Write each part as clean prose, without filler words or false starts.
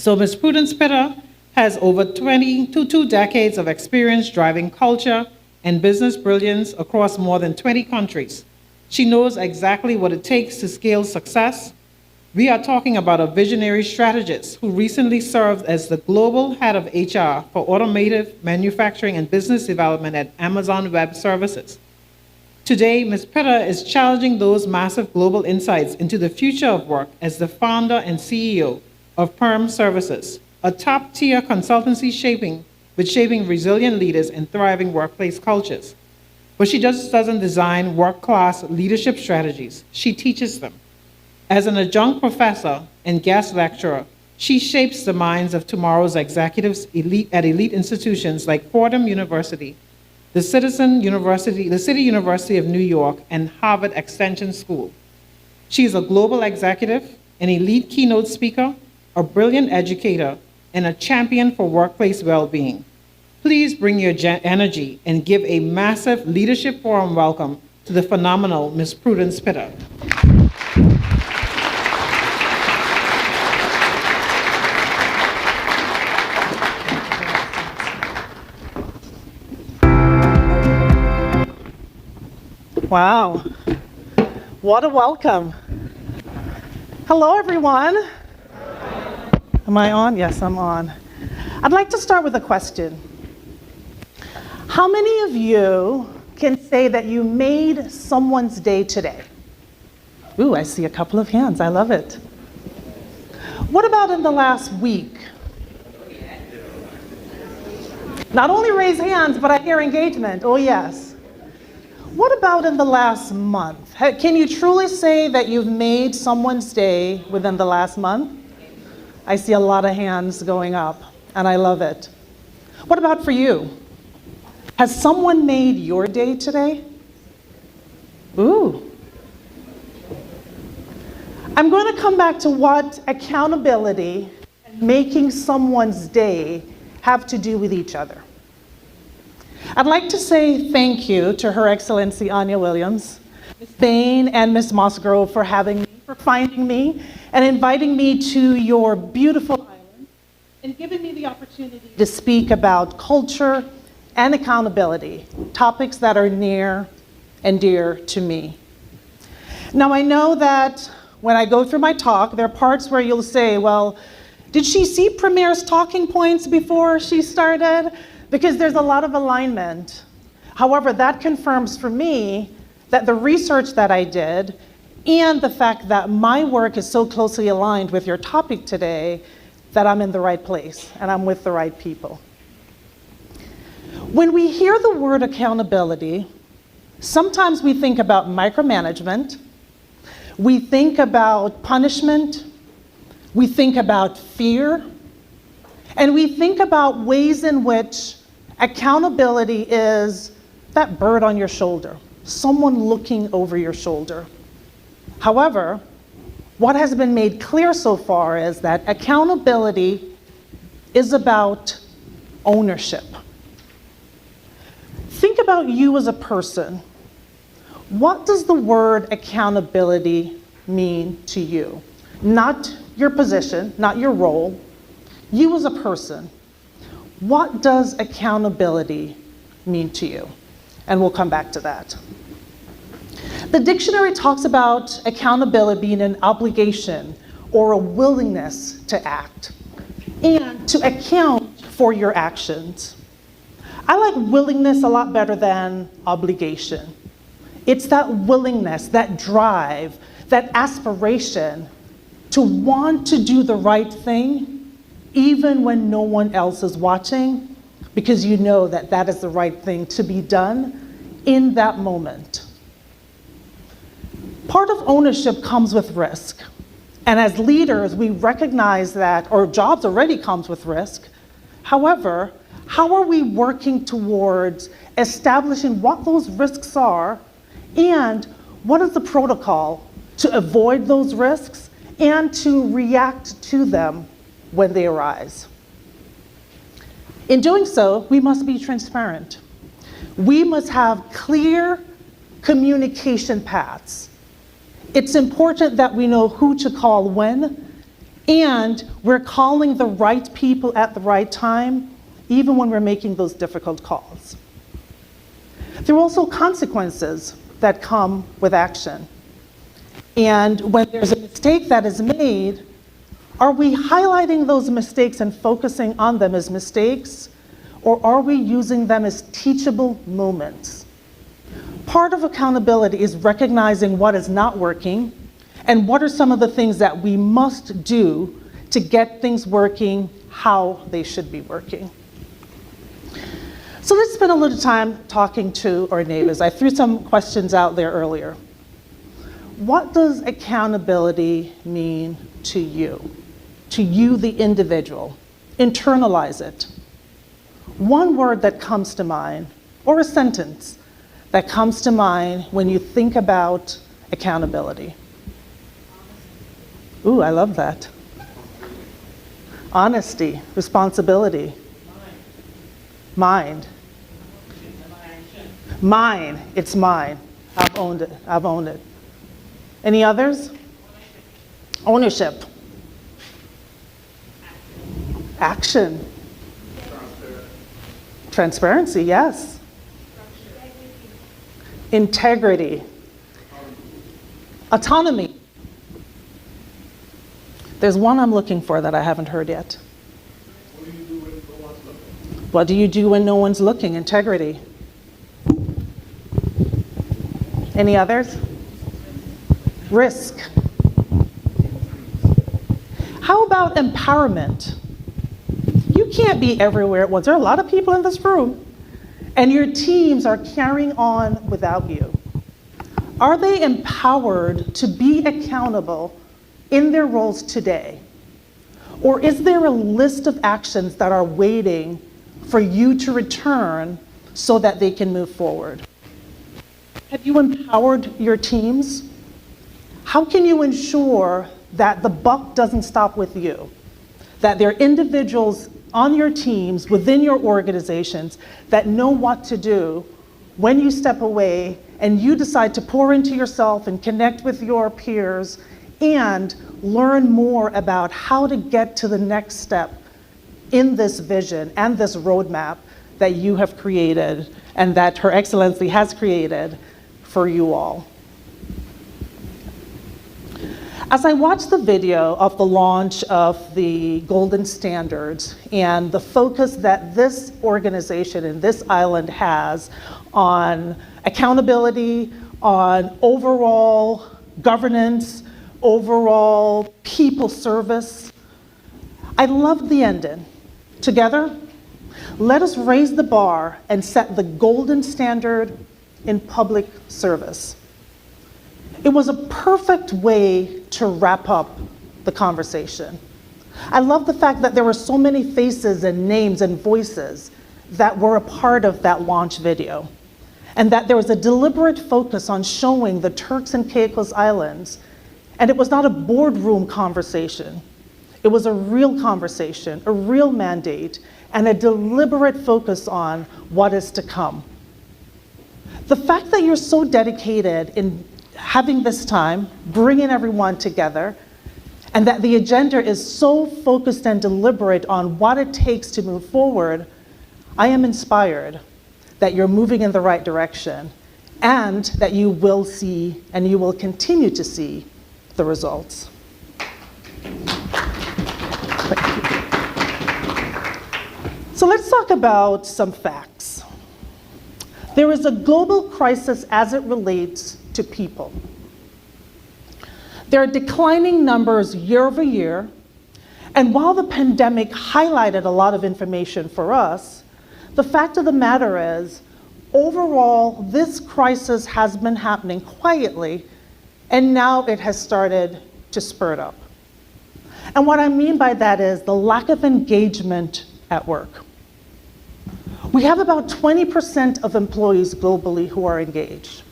So Ms. Prudence has over 2 decades of experience driving culture and business brilliance across more than 20 countries. She knows exactly what it takes to scale success. We are talking about a visionary strategist who recently served as the global head of HR for automotive, manufacturing, and business development at Amazon Web Services. Today, Ms. Pitter is challenging those massive global insights into the future of work as the founder and CEO of PEARRM Services, a top-tier consultancy shaping resilient leaders and thriving workplace cultures. But she just doesn't design world-class leadership strategies. She teaches them. As an adjunct professor and guest lecturer, she shapes the minds of tomorrow's executives at elite institutions like Fordham University, the City University of New York, and Harvard Extension School. She is a global executive, an elite keynote speaker, a brilliant educator, and a champion for workplace well-being. Please bring your energy and give a massive Leadership Forum welcome to the phenomenal Ms. Prudence Pitter. Wow, what a welcome. Hello, everyone. Am I on? Yes, I'm on. I'd like to start with a question. How many of you can say that you made someone's day today? Ooh, I see a couple of hands. I love it. What about in the last week? Not only raise hands, but I hear engagement. Oh, yes. What about in the last month? Can you truly say that you've made someone's day within the last month? I see a lot of hands going up, and I love it. What about for you? Has someone made your day today? Ooh. I'm going to come back to what accountability and making someone's day have to do with each other. I'd like to say thank you to Her Excellency Anya Williams, Ms. Bain, and Ms. Musgrove for finding me and inviting me to your beautiful island and giving me the opportunity to speak about culture and accountability, topics that are near and dear to me. Now, I know that when I go through my talk, there are parts where you'll say, well, did she see Premier's talking points before she started? Because there's a lot of alignment. However, that confirms for me that the research that I did and the fact that my work is so closely aligned with your topic today that I'm in the right place and I'm with the right people. When we hear the word accountability, sometimes we think about micromanagement, we think about punishment, we think about fear, and we think about ways in which accountability is that bird on your shoulder, someone looking over your shoulder. However, what has been made clear so far is that accountability is about ownership. Think about you as a person. What does the word accountability mean to you? Not your position, not your role, you as a person. What does accountability mean to you? And we'll come back to that. The dictionary talks about accountability being an obligation or a willingness to act and to account for your actions. I like willingness a lot better than obligation. It's that willingness, that drive, that aspiration to want to do the right thing even when no one else is watching, because you know that that is the right thing to be done in that moment. Part of ownership comes with risk. And as leaders, we recognize that our jobs already comes with risk. However, how are we working towards establishing what those risks are and what is the protocol to avoid those risks and to react to them when they arise? In doing so, we must be transparent. We must have clear communication paths. It's important that we know who to call when And we're calling the right people at the right time, even when we're making those difficult calls. There are also consequences that come with action. And when there's a mistake that is made, are we highlighting those mistakes and focusing on them as mistakes, or are we using them as teachable moments? Part of accountability is recognizing what is not working and what are some of the things that we must do to get things working how they should be working. So let's spend a little time talking to our neighbors. I threw some questions out there earlier. What does accountability mean to you? To you, the individual. Internalize it. One word that comes to mind, or a sentence that comes to mind when you think about accountability. Ooh, I love that. Honesty, responsibility. Mind. Mine, it's mine. I've owned it, I've owned it. Any others? Ownership. Action. Transparency, yes. Integrity. Autonomy. There's one I'm looking for that I haven't heard yet. What do you do when no one's looking? Integrity. Any others? Risk. How about empowerment? You can't be everywhere at once. There are a lot of people in this room, and your teams are carrying on without you. Are they empowered to be accountable in their roles today? Or is there a list of actions that are waiting for you to return so that they can move forward? Have you empowered your teams? How can you ensure that the buck doesn't stop with you? That there are individuals on your teams, within your organizations, that know what to do when you step away and you decide to pour into yourself and connect with your peers and learn more about how to get to the next step in this vision and this roadmap that you have created and that Her Excellency has created for you all. As I watched the video of the launch of the Golden Standards and the focus that this organization and this island has on accountability, on overall governance, overall people service, I loved the ending. Together, let us raise the bar and set the golden standard in public service. It was a perfect way to wrap up the conversation. I love the fact that there were so many faces and names and voices that were a part of that launch video, and that there was a deliberate focus on showing the Turks and Caicos Islands. And it was not a boardroom conversation. It was a real conversation, a real mandate, and a deliberate focus on what is to come. The fact that you're so dedicated in having this time, bringing everyone together, and that the agenda is so focused and deliberate on what it takes to move forward, I am inspired that you're moving in the right direction and that you will see and you will continue to see the results. So let's talk about some facts. There is a global crisis as it relates to people. There are declining numbers year over year, and while the pandemic highlighted a lot of information for us, the fact of the matter is, overall, this crisis has been happening quietly, and now it has started to spurt up. And what I mean by that is the lack of engagement at work. We have about 20% of employees globally who are engaged.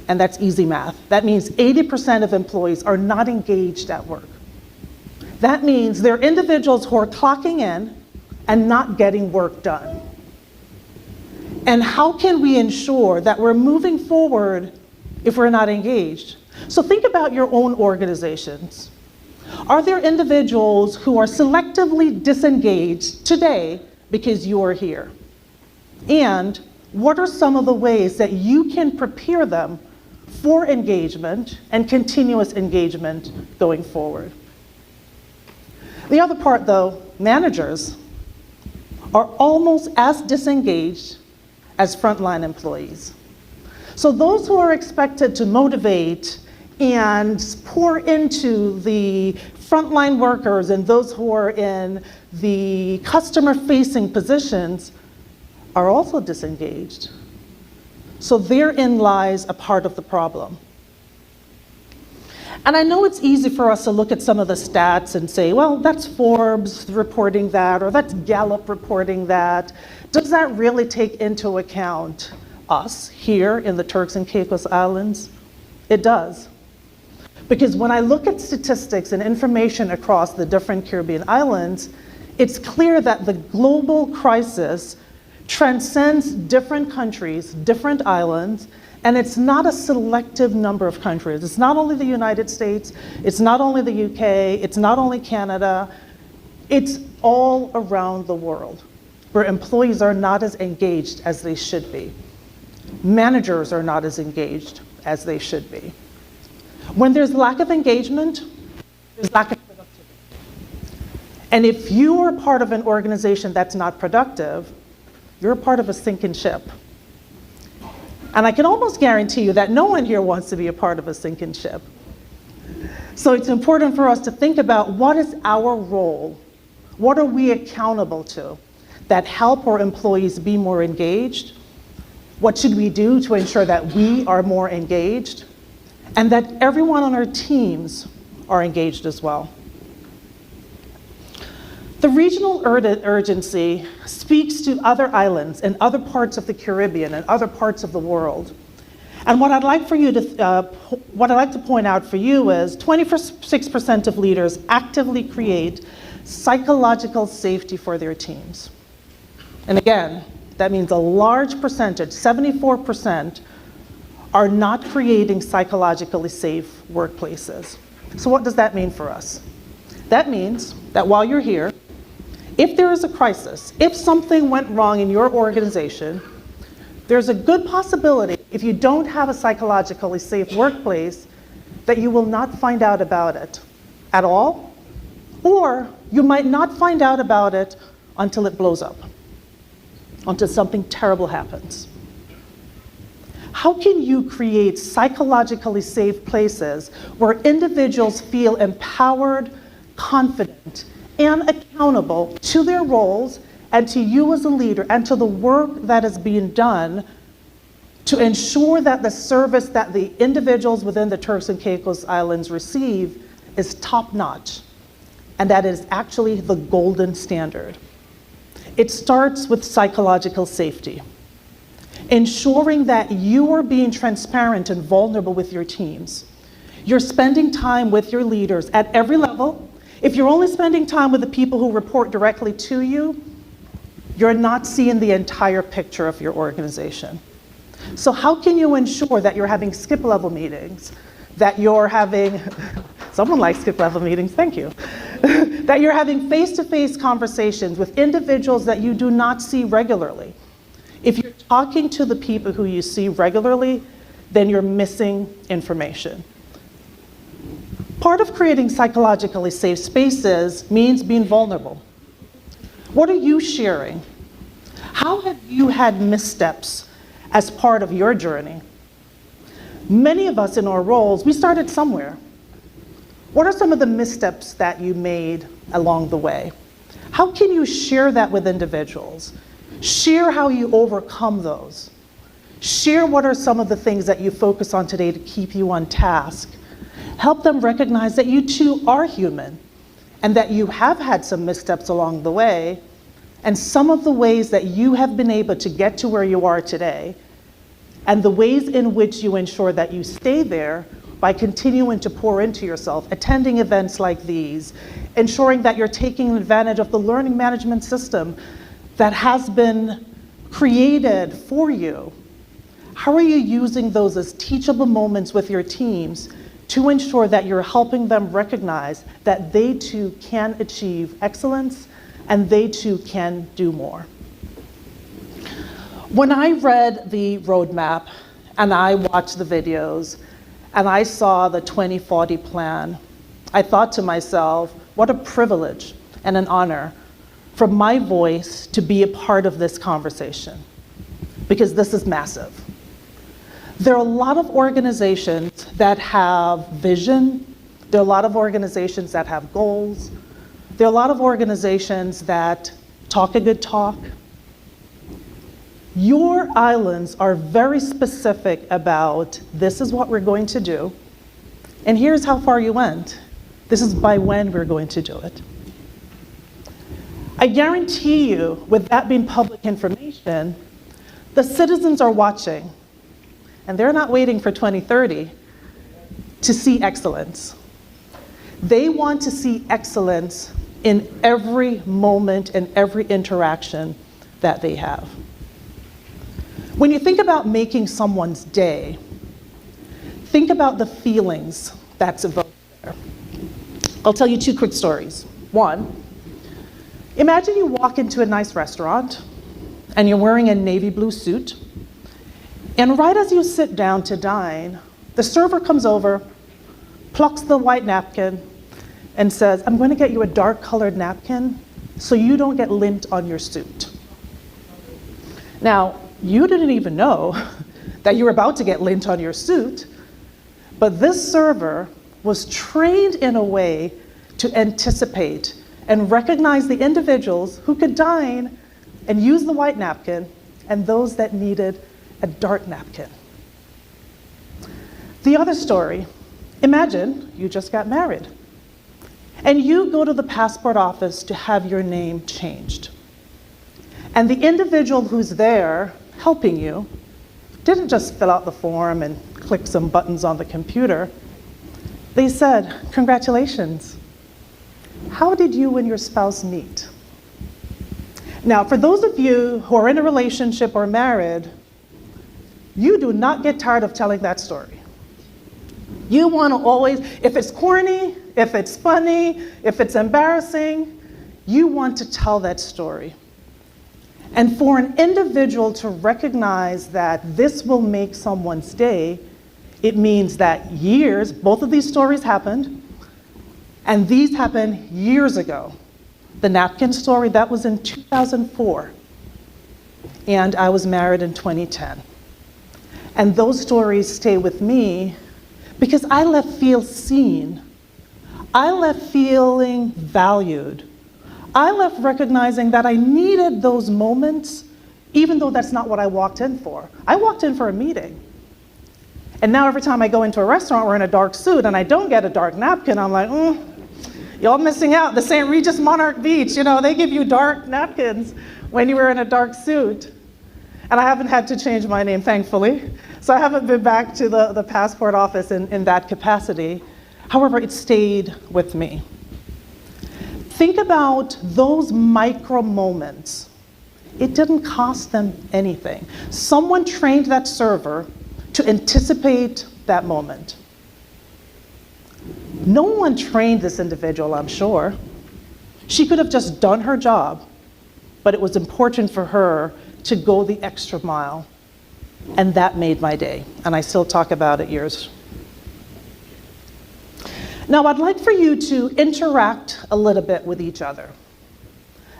And that's easy math. That means 80% of employees are not engaged at work. That means there are individuals who are clocking in and not getting work done. And how can we ensure that we're moving forward if we're not engaged? So think about your own organizations. Are there individuals who are selectively disengaged today because you are here? And what are some of the ways that you can prepare them for engagement and continuous engagement going forward? The other part, though, managers are almost as disengaged as frontline employees. So those who are expected to motivate and pour into the frontline workers and those who are in the customer-facing positions are also disengaged. So therein lies a part of the problem. And I know it's easy for us to look at some of the stats and say, well, that's Forbes reporting that, or that's Gallup reporting that. Does that really take into account us here in the Turks and Caicos Islands? It does. Because when I look at statistics and information across the different Caribbean islands, it's clear that the global crisis transcends different countries, different islands, and it's not a selective number of countries. It's not only the United States, it's not only the UK, it's not only Canada, it's all around the world where employees are not as engaged as they should be. Managers are not as engaged as they should be. When there's lack of engagement, there's lack of productivity. And if you are part of an organization that's not productive, you're part of a sinking ship. And I can almost guarantee you that no one here wants to be a part of a sinking ship. So it's important for us to think about what is our role? What are we accountable to that help our employees be more engaged? What should we do to ensure that we are more engaged? And that everyone on our teams are engaged as well. The regional urgency speaks to other islands and other parts of the Caribbean and other parts of the world. And what I'd like to point out for you is 26% of leaders actively create psychological safety for their teams. And again, that means a large percentage, 74%, are not creating psychologically safe workplaces. So what does that mean for us? That means that while you're here, if there is a crisis, if something went wrong in your organization, there's a good possibility, if you don't have a psychologically safe workplace, that you will not find out about it at all, or you might not find out about it until it blows up, until something terrible happens. How can you create psychologically safe places where individuals feel empowered, confident, and accountable to their roles and to you as a leader and to the work that is being done to ensure that the service that the individuals within the Turks and Caicos Islands receive is top-notch and that is actually the golden standard? It starts with psychological safety. Ensuring that you are being transparent and vulnerable with your teams. You're spending time with your leaders at every level. If you're only spending time with the people who report directly to you, you're not seeing the entire picture of your organization. So how can you ensure that you're having skip-level meetings, that you're having, someone likes skip-level meetings, thank you, that you're having face-to-face conversations with individuals that you do not see regularly? If you're talking to the people who you see regularly, then you're missing information. Part of creating psychologically safe spaces means being vulnerable. What are you sharing? How have you had missteps as part of your journey? Many of us in our roles, we started somewhere. What are some of the missteps that you made along the way? How can you share that with individuals? Share how you overcome those. Share what are some of the things that you focus on today to keep you on task. Help them recognize that you too are human and that you have had some missteps along the way, and some of the ways that you have been able to get to where you are today, and the ways in which you ensure that you stay there by continuing to pour into yourself, attending events like these, ensuring that you're taking advantage of the learning management system that has been created for you. How are you using those as teachable moments with your teams to ensure that you're helping them recognize that they too can achieve excellence and they too can do more. When I read the roadmap and I watched the videos and I saw the 2040 plan, I thought to myself, what a privilege and an honor for my voice to be a part of this conversation, because this is massive. There are a lot of organizations that have vision. There are a lot of organizations that have goals. There are a lot of organizations that talk a good talk. Your islands are very specific about this is what we're going to do, and here's how far you went. This is by when we're going to do it. I guarantee you, with that being public information, the citizens are watching. And they're not waiting for 2030 to see excellence. They want to see excellence in every moment and every interaction that they have. When you think about making someone's day, think about the feelings that's evoked there. I'll tell you two quick stories. One, imagine you walk into a nice restaurant and you're wearing a navy blue suit. And right as you sit down to dine, the server comes over, plucks the white napkin, and says, I'm going to get you a dark colored napkin so you don't get lint on your suit. Now, you didn't even know that you were about to get lint on your suit, but this server was trained in a way to anticipate and recognize the individuals who could dine and use the white napkin and those that needed a dark napkin. The other story, imagine you just got married and you go to the passport office to have your name changed. And the individual who's there helping you didn't just fill out the form and click some buttons on the computer. They said, congratulations. How did you and your spouse meet? Now, for those of you who are in a relationship or married, you do not get tired of telling that story. You want to always, if it's corny, if it's funny, if it's embarrassing, you want to tell that story. And for an individual to recognize that this will make someone's day, it means that years, both of these stories happened, and these happened years ago. The napkin story, that was in 2004, and I was married in 2010. And those stories stay with me because I left feel seen. I left feeling valued. I left recognizing that I needed those moments, even though that's not what I walked in for. I walked in for a meeting. And now every time I go into a restaurant wearing a dark suit and I don't get a dark napkin, I'm like, y'all missing out. The St. Regis Monarch Beach, they give you dark napkins when you were in a dark suit. And I haven't had to change my name, thankfully. So I haven't been back to the passport office in that capacity. However, it stayed with me. Think about those micro moments. It didn't cost them anything. Someone trained that server to anticipate that moment. No one trained this individual, I'm sure. She could have just done her job, but it was important for her to go the extra mile. And that made my day. And I still talk about it years. Now, I'd like for you to interact a little bit with each other.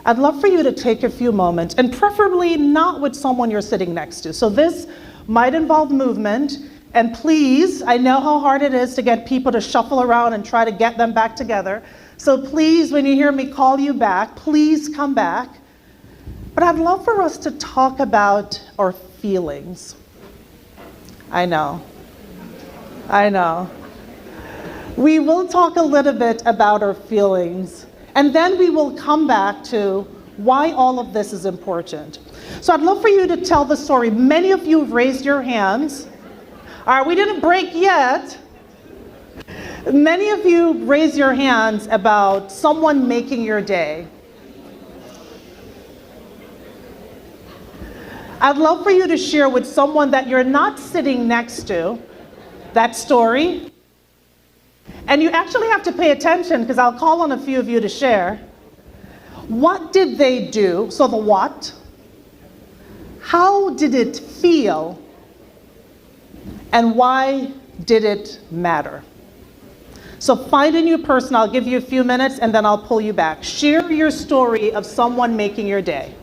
I'd love for you to take a few moments, and preferably not with someone you're sitting next to. So this might involve movement, and please, I know how hard it is to get people to shuffle around and try to get them back together. So please, when you hear me call you back, please come back. But I'd love for us to talk about our feelings. I know. We will talk a little bit about our feelings, and then we will come back to why all of this is important. So I'd love for you to tell the story. Many of you have raised your hands. All right, we didn't break yet. Many of you raised your hands about someone making your day. I'd love for you to share with someone that you're not sitting next to that story. And you actually have to pay attention because I'll call on a few of you to share. What did they do? So the what? How did it feel? And why did it matter? So find a new person. I'll give you a few minutes and then I'll pull you back. Share your story of someone making your day.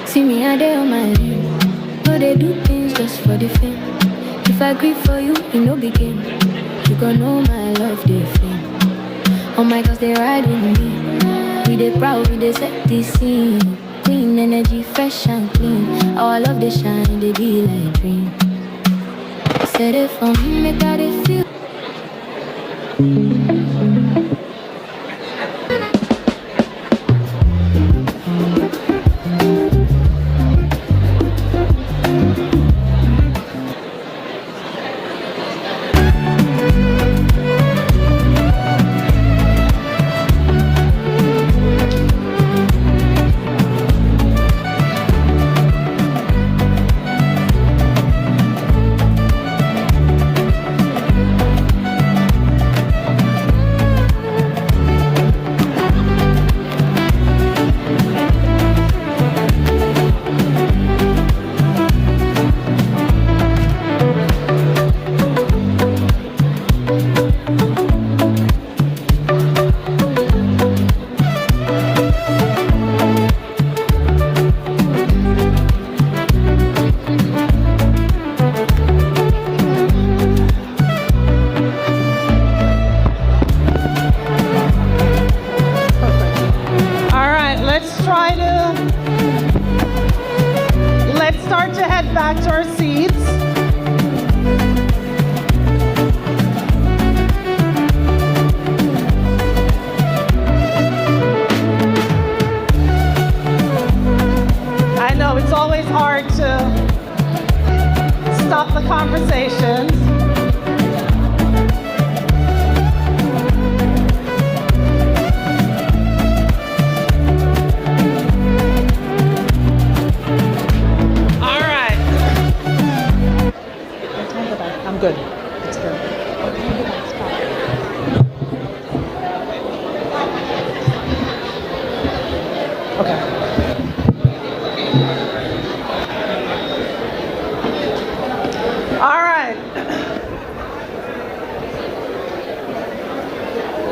See me a day on my lane. No, they do things just for the fame. If I grieve for you, you no begin. You gon' know my love, they flame. Oh my gosh, they ride with me. We they proud, we they set the scene. Clean energy, fresh and clean. Our love they shine, they be like dream. Set it for me, make that it feel.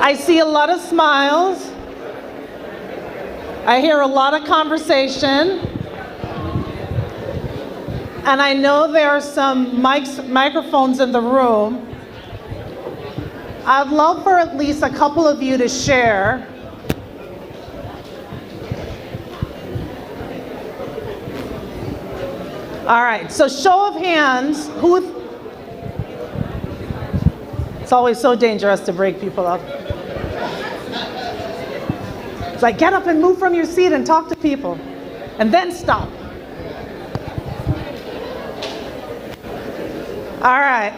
I see a lot of smiles. I hear a lot of conversation. And I know there are some microphones in the room. I'd love for at least a couple of you to share. All right, so show of hands, it's always so dangerous to break people up. It's like, get up and move from your seat and talk to people, and then stop. All right,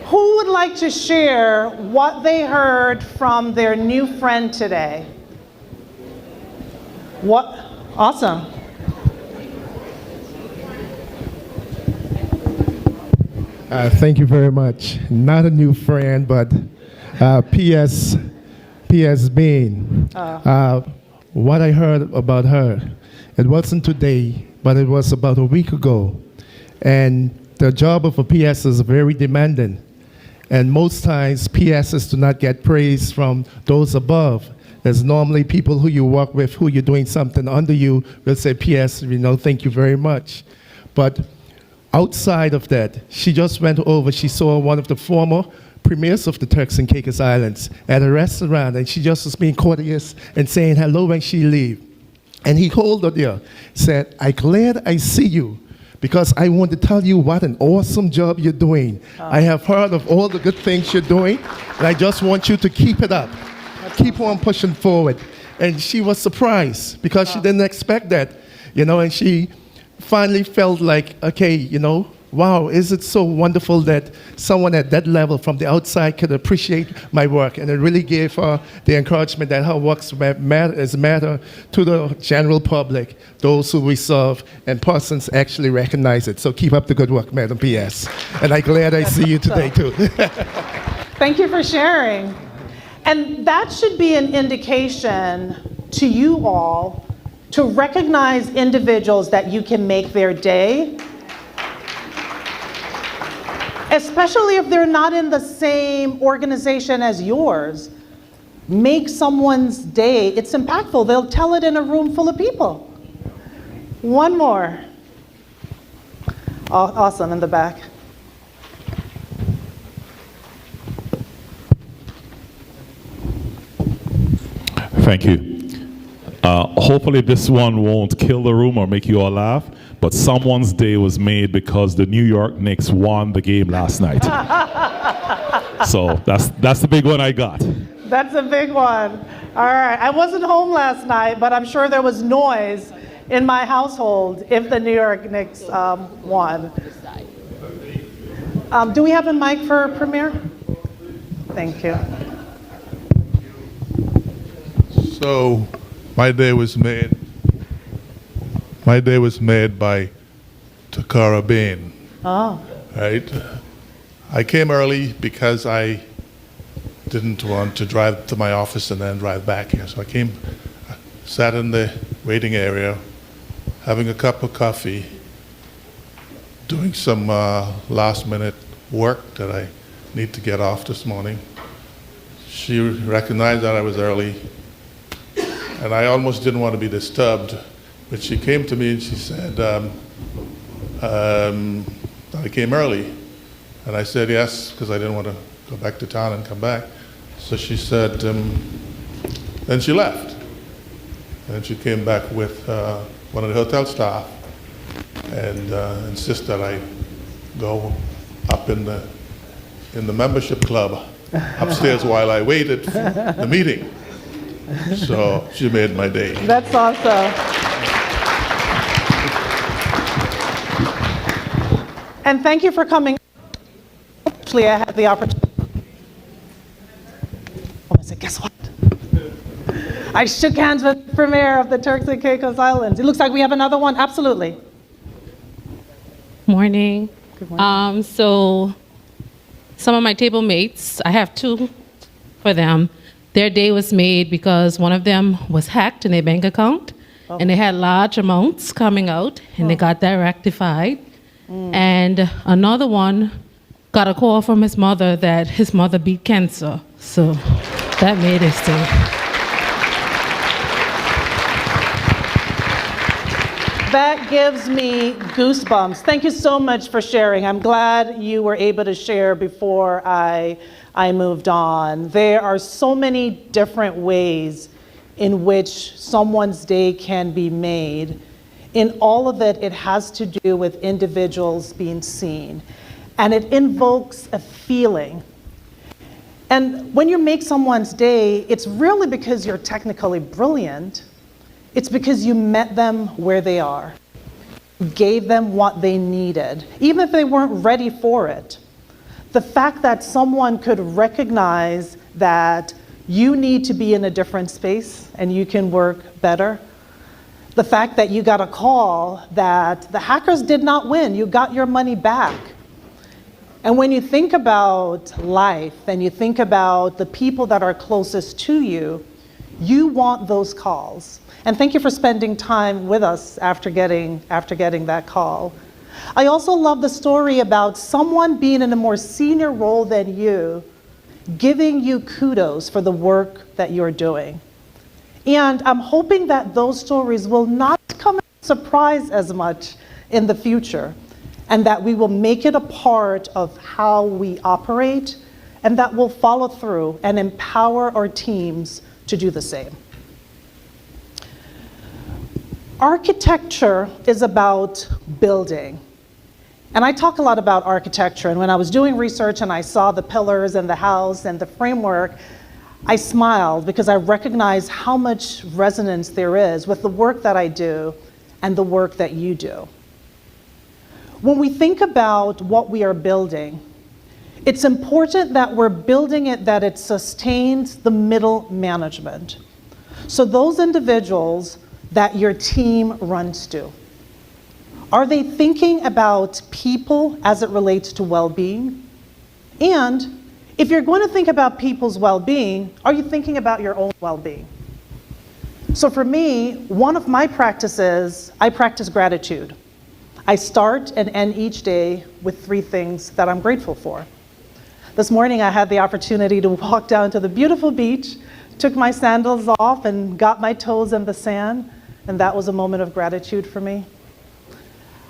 who would like to share what they heard from their new friend today? What? Awesome. Thank you very much. Not a new friend, but P.S. P.S. Bean. What I heard about her, it wasn't today, but it was about a week ago. And the job of a PS is very demanding. And most times, PSs do not get praise from those above. There's normally people who you work with, who you're doing something under you, will say, PS, thank you very much. But outside of that, she just went over, she saw one of the former premiers of the Turks and Caicos Islands at a restaurant, and she just was being courteous and saying hello when she leave. And he called her there, said, I'm glad I see you, because I want to tell you what an awesome job you're doing. I have heard of all the good things you're doing, and I just want you to keep it up. Keep on pushing forward. And she was surprised, because she didn't expect that, and she finally felt like, okay, wow, is it so wonderful that someone at that level from the outside could appreciate my work? And it really gave her the encouragement that her works matter to the general public, those who we serve, and persons actually recognize it. So keep up the good work, Madam PS. And I'm glad I see you today, too. Thank you for sharing. And that should be an indication to you all to recognize individuals that you can make their day, especially if they're not in the same organization as yours. Make someone's day. It's impactful. They'll tell it in a room full of people. One more. Awesome, in the back. Thank you. Hopefully this one won't kill the room or make you all laugh, but someone's day was made because the New York Knicks won the game last night. So that's the big one I got. That's a big one. All right. I wasn't home last night, but I'm sure there was noise in my household if the New York Knicks won. Do we have a mic for Premier? Thank you. So my day was made by Takara Bain. Oh. Right? I came early because I didn't want to drive to my office and then drive back here. So I sat in the waiting area, having a cup of coffee, doing some last minute work that I need to get off this morning. She recognized that I was early, and I almost didn't want to be disturbed, but she came to me and she said, I came early. And I said yes, because I didn't want to go back to town and come back. So she said, then she left. And she came back with one of the hotel staff and insisted that I go up in the membership club upstairs while I waited for the meeting. So she made my day. That's awesome. And thank you for coming. Actually, I had the opportunity. I said, guess what? I shook hands with the Premier of the Turks and Caicos Islands. It looks like we have another one. Absolutely. Morning. Good morning. So some of my table mates, I have two for them. Their day was made because one of them was hacked in their bank account, and they had large amounts coming out, and they got that rectified. And another one got a call from his mother that his mother beat cancer. So that made his day. That gives me goosebumps. Thank you so much for sharing. I'm glad you were able to share before I moved on. There are so many different ways in which someone's day can be made. In all of it, it has to do with individuals being seen. And it invokes a feeling. And when you make someone's day, it's really because you're technically brilliant. It's because you met them where they are, gave them what they needed, even if they weren't ready for it. The fact that someone could recognize that you need to be in a different space and you can work better. The fact that you got a call that the hackers did not win, you got your money back. And when you think about life and you think about the people that are closest to you, you want those calls. And thank you for spending time with us after getting that call. I also love the story about someone being in a more senior role than you, giving you kudos for the work that you're doing. And I'm hoping that those stories will not come as a surprise as much in the future, and that we will make it a part of how we operate, and that we'll follow through and empower our teams to do the same. Architecture is about building. And I talk a lot about architecture, and when I was doing research and I saw the pillars and the house and the framework, I smiled because I recognized how much resonance there is with the work that I do and the work that you do. When we think about what we are building, it's important that we're building it that it sustains the middle management. So those individuals that your team runs to, are they thinking about people as it relates to well-being? And if you're going to think about people's well-being, are you thinking about your own well-being? So for me, one of my practices, I practice gratitude. I start and end each day with 3 things that I'm grateful for. This morning I had the opportunity to walk down to the beautiful beach, took my sandals off and got my toes in the sand, and that was a moment of gratitude for me.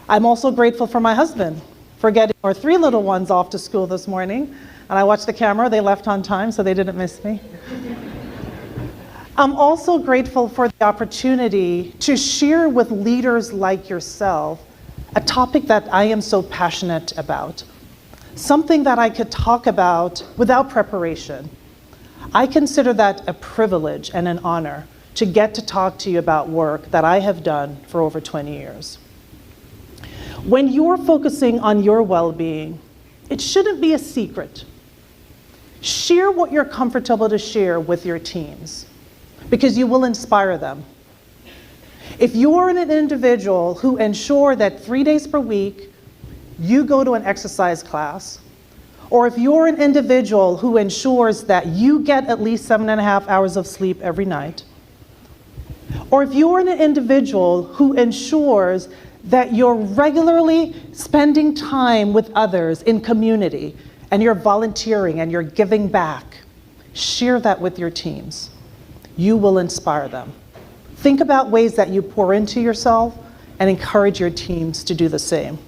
I'm also grateful for my husband for getting our 3 little ones off to school this morning. And I watched the camera, they left on time, so they didn't miss me. I'm also grateful for the opportunity to share with leaders like yourself a topic that I am so passionate about, something that I could talk about without preparation. I consider that a privilege and an honor to get to talk to you about work that I have done for over 20 years. When you're focusing on your well-being, it shouldn't be a secret. Share what you're comfortable to share with your teams, because you will inspire them. If you're an individual who ensure that 3 days per week you go to an exercise class, or if you're an individual who ensures that you get at least 7.5 hours of sleep every night, or if you're an individual who ensures that you're regularly spending time with others in community, and you're volunteering and you're giving back, share that with your teams. You will inspire them. Think about ways that you pour into yourself and encourage your teams to do the same.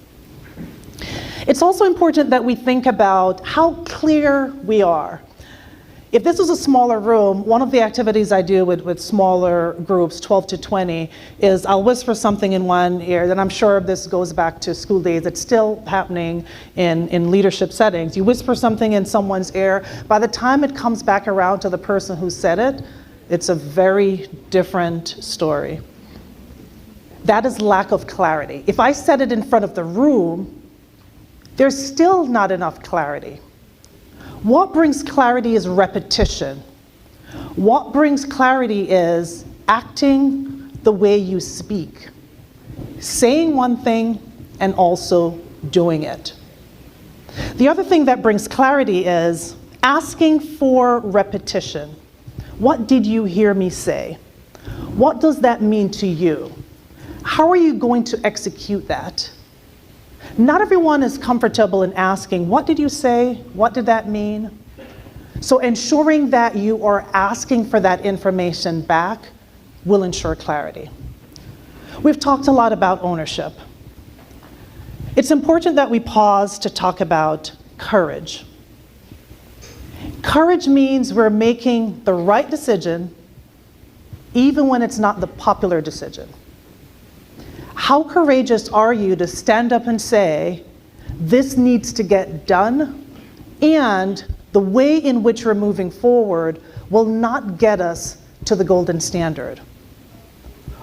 It's also important that we think about how clear we are. If this was a smaller room, one of the activities I do with smaller groups, 12 to 20, is I'll whisper something in one ear, and I'm sure this goes back to school days. It's still happening in leadership settings. You whisper something in someone's ear. By the time it comes back around to the person who said it, it's a very different story. That is lack of clarity. If I said it in front of the room, there's still not enough clarity. What brings clarity is repetition. What brings clarity is acting the way you speak, saying one thing and also doing it. The other thing that brings clarity is asking for repetition. What did you hear me say? What does that mean to you? How are you going to execute that? Not everyone is comfortable in asking, what did you say? What did that mean? So ensuring that you are asking for that information back will ensure clarity. We've talked a lot about ownership. It's important that we pause to talk about courage. Courage means we're making the right decision even when it's not the popular decision. How courageous are you to stand up and say, this needs to get done, and the way in which we're moving forward will not get us to the golden standard?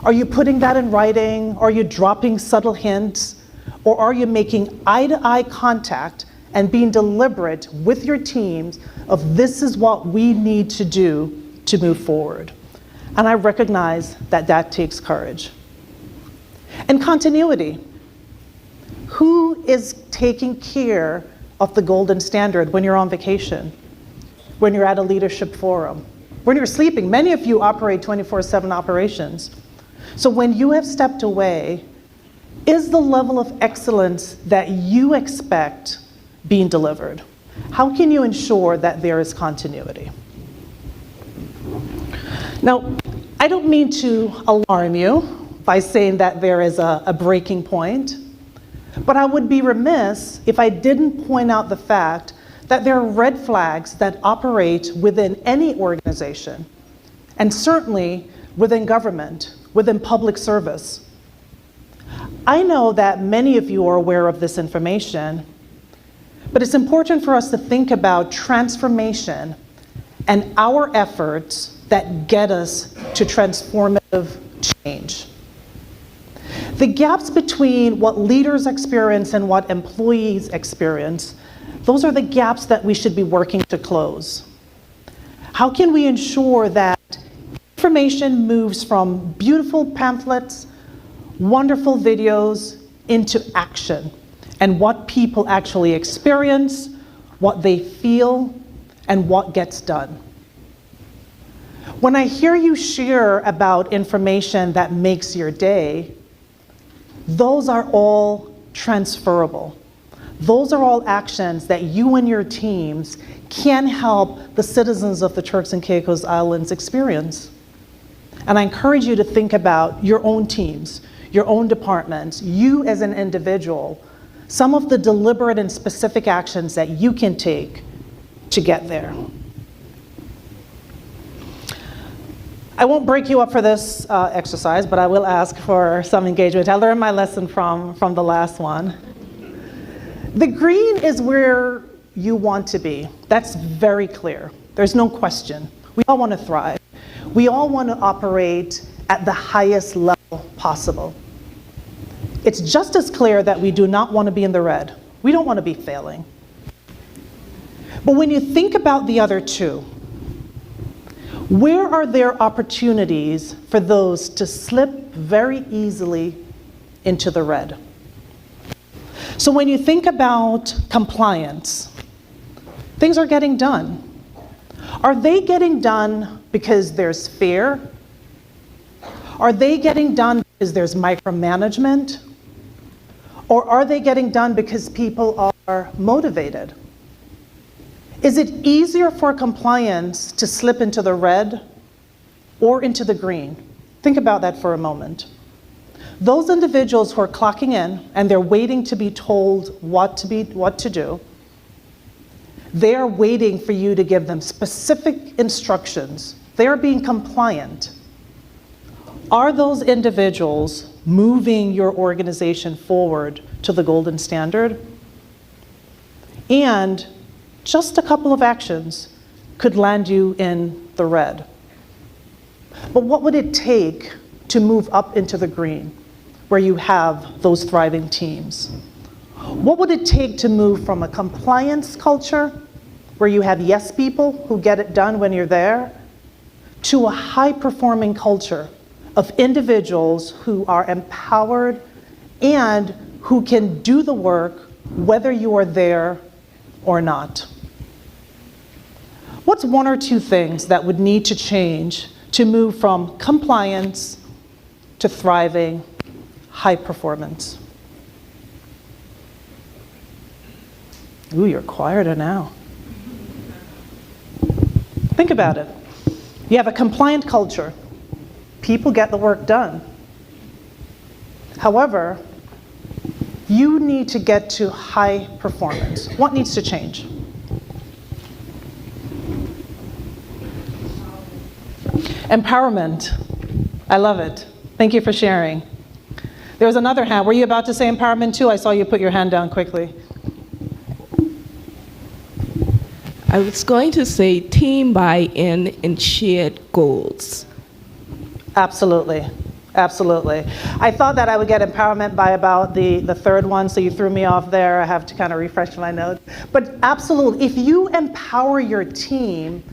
Are you putting that in writing? Are you dropping subtle hints? Or are you making eye-to-eye contact and being deliberate with your teams of this is what we need to do to move forward? And I recognize that that takes courage. And continuity. Who is taking care of the golden standard when you're on vacation, when you're at a leadership forum, when you're sleeping. Many of you operate 24/7 operations. So when you have stepped away, is the level of excellence that you expect being delivered? How can you ensure that there is continuity? Now, I don't mean to alarm you by saying that there is a breaking point, but I would be remiss if I didn't point out the fact that there are red flags that operate within any organization, and certainly within government, within public service. I know that many of you are aware of this information, but it's important for us to think about transformation and our efforts that get us to transformative change. The gaps between what leaders experience and what employees experience, those are the gaps that we should be working to close. How can we ensure that information moves from beautiful pamphlets, wonderful videos, into action, and what people actually experience, what they feel, and what gets done? When I hear you share about information that makes your day, those are all transferable. Those are all actions that you and your teams can help the citizens of the Turks and Caicos Islands experience. And I encourage you to think about your own teams, your own departments, you as an individual, some of the deliberate and specific actions that you can take to get there. I won't break you up for this exercise, but I will ask for some engagement. I learned my lesson from the last one. The green is where you want to be. That's very clear. There's no question. We all want to thrive. We all want to operate at the highest level possible. It's just as clear that we do not want to be in the red. We don't want to be failing. But when you think about the other two, where are there opportunities for those to slip very easily into the red? So when you think about compliance, things are getting done. Are they getting done because there's fear? Are they getting done because there's micromanagement? Or are they getting done because people are motivated? Is it easier for compliance to slip into the red or into the green? Think about that for a moment. Those individuals who are clocking in and they're waiting to be told what to do, they are waiting for you to give them specific instructions. They are being compliant. Are those individuals moving your organization forward to the golden standard? And just a couple of actions could land you in the red. But what would it take to move up into the green, where you have those thriving teams? What would it take to move from a compliance culture, where you have yes people who get it done when you're there, to a high-performing culture of individuals who are empowered and who can do the work whether you are there or not? What's one or two things that would need to change to move from compliance to thriving high performance? Ooh, you're quieter now. Think about it. You have a compliant culture. People get the work done. However, you need to get to high performance. What needs to change? Empowerment. I love it. Thank you for sharing. There was another hand. Were you about to say empowerment too? I saw you put your hand down quickly. I was going to say team buy-in and shared goals. Absolutely. Absolutely. I thought that I would get empowerment by about the third one, so you threw me off there. I have to kind of refresh my notes. But absolutely, if you empower your team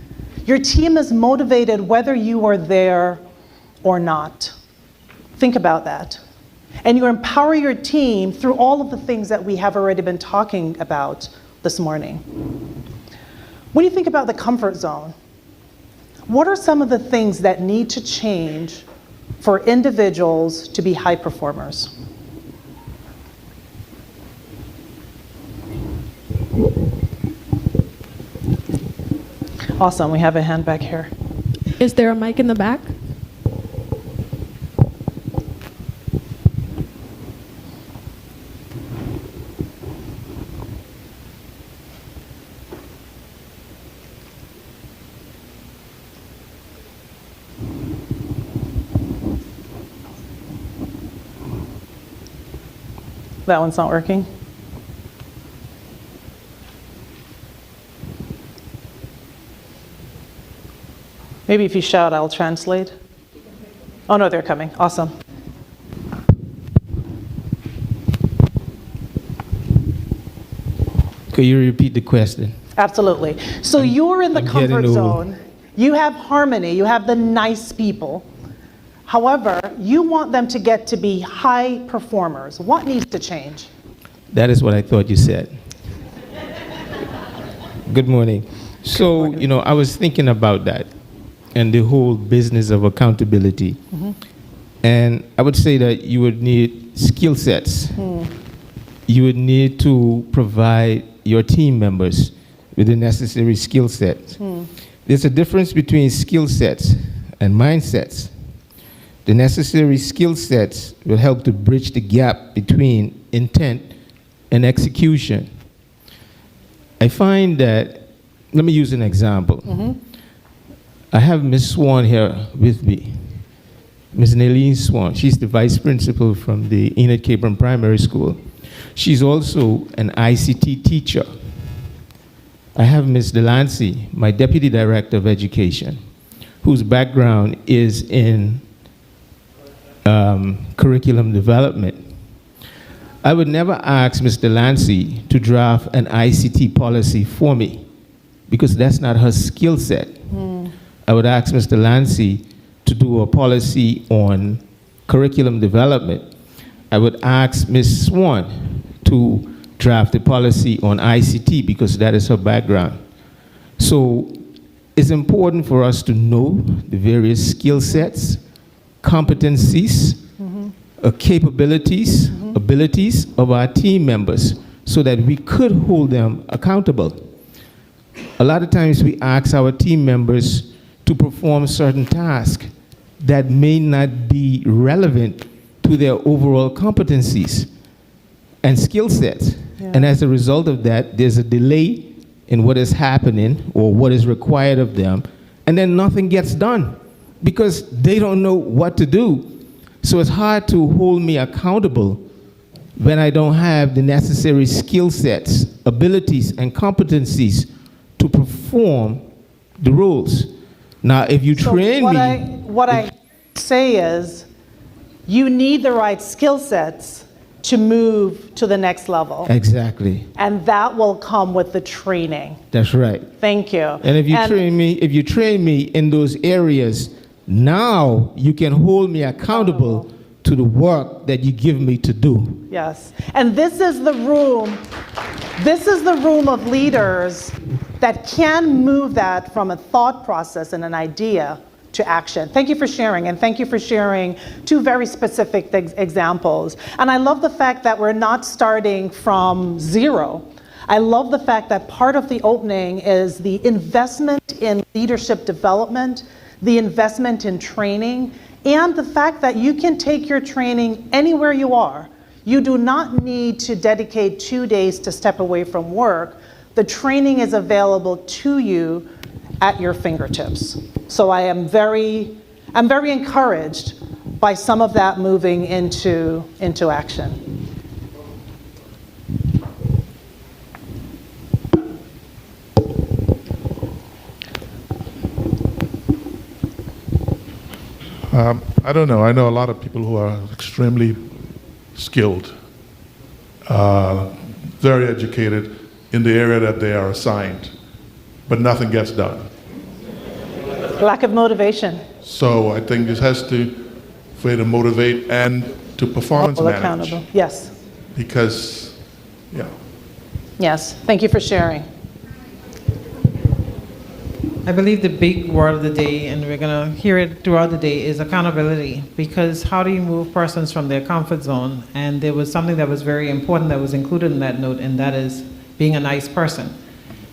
is motivated whether you are there or not. Think about that. And you empower your team through all of the things that we have already been talking about. this morning. When you think about the comfort zone, what are some of the things that need to change for individuals to be high performers? Awesome, we have a hand back here. Is there a mic in the back? That one's not working. Maybe if you shout, I'll translate. Oh no, they're coming. Awesome. Could you repeat the question? Absolutely. So you're in the I'm comfort getting old. zone. You have harmony. You have the nice people. However, you want them to get to be high performers. What needs to change? That is what I thought you said. Good morning. So, you know, I was thinking about that and the whole business of accountability. And I would say that you would need skill sets. You would need to provide your team members with the necessary skill sets. There's a difference between skill sets and mindsets. The necessary skill sets will help to bridge the gap between intent and execution. I find that, let me use an example. I have Ms. Swan here with me, Ms. Nelline Swan. She's the vice principal from the Enid Capron Primary School. She's also an ICT teacher. I have Ms. Delancey, my deputy director of education, whose background is in curriculum development. I would never ask Ms. Delancey to draft an ICT policy for me because that's not her skill set. I would ask Ms. Delancey to do a policy on curriculum development. I would ask Ms. Swan to draft a policy on ICT because that is her background. So it's important for us to know the various skill sets, competencies, capabilities, abilities of our team members so that we could hold them accountable. A lot of times we ask our team members to perform certain tasks that may not be relevant to their overall competencies and skill sets. And as a result of that, there's a delay in what is happening or what is required of them, and then nothing gets done because they don't know what to do. So it's hard to hold me accountable when I don't have the necessary skill sets, abilities, and competencies to perform the roles. Now, if you train me... What I say is, you need the right skill sets to move to the next level. Exactly. And that will come with the training. That's right. Thank you. And if you train me in those areas, now you can hold me accountable to the work that you give me to do. Yes. And this is the room of leaders that can move that from a thought process and an idea to action. Thank you for sharing, and thank you for sharing two very specific examples. And I love the fact that we're not starting from zero. I love the fact that part of the opening is the investment in leadership development, the investment in training, and the fact that you can take your training anywhere you are. You do not need to dedicate 2 days to step away from work. The training is available to you at your fingertips. So I'm very encouraged by some of that moving into action. I don't know. I know a lot of people who are extremely skilled, very educated in the area that they are assigned, but nothing gets done. Lack of motivation. So I think this has to, for you to motivate and to performance manage. Accountable. Yes. Because, Yes, thank you for sharing. I believe the big word of the day, and we're going to hear it throughout the day, is accountability. Because how do you move persons from their comfort zone? And there was something that was very important that was included in that note, and that is being a nice person.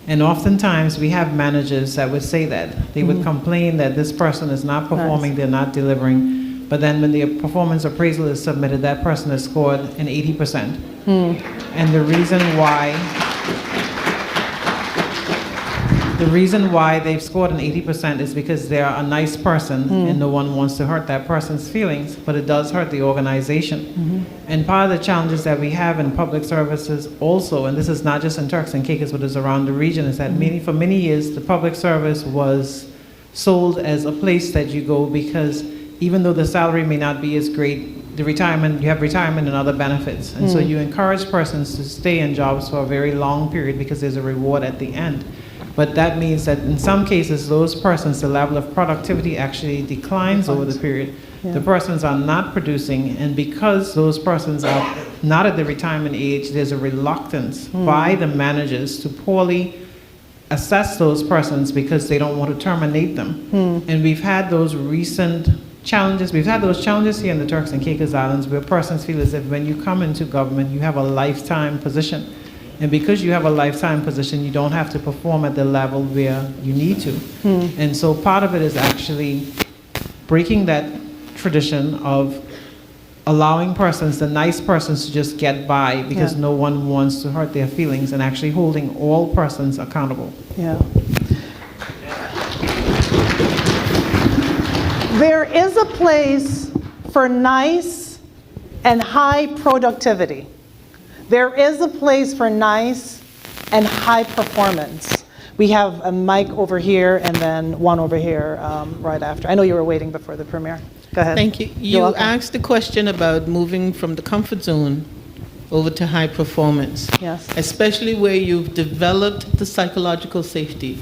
And oftentimes we have managers that would say that. They would complain that this person is not performing, they're not delivering. But then when the performance appraisal is submitted, that person has scored an 80%. And the reason why they've scored an 80% is because they're a nice person and no one wants to hurt that person's feelings, but it does hurt the organization. And part of the challenges that we have in public services also, and this is not just in Turks and Caicos, but it's around the region, is that for many years the public service was sold as a place that you go because even though the salary may not be as great, the retirement, you have retirement and other benefits. And so you encourage persons to stay in jobs for a very long period because there's a reward at the end. But that means that in some cases, those persons, the level of productivity actually declines over the period. The persons are not producing, and because those persons are not at the retirement age, there's a reluctance by the managers to poorly assess those persons because they don't want to terminate them. And we've had those recent challenges. We've had those challenges here in the Turks and Caicos Islands where persons feel as if when you come into government, you have a lifetime position. And because you have a lifetime position, you don't have to perform at the level where you need to. And so part of it is actually breaking that tradition of allowing persons, the nice persons, to just get by because no one wants to hurt their feelings, and actually holding all persons accountable. There is a place for nice and high productivity. There is a place for nice and high performance. We have a mic over here and then one over here right after. I know you were waiting before the premiere. Go ahead. Thank you. You asked the question about moving from the comfort zone over to high performance. Yes. Especially where you've developed the psychological safety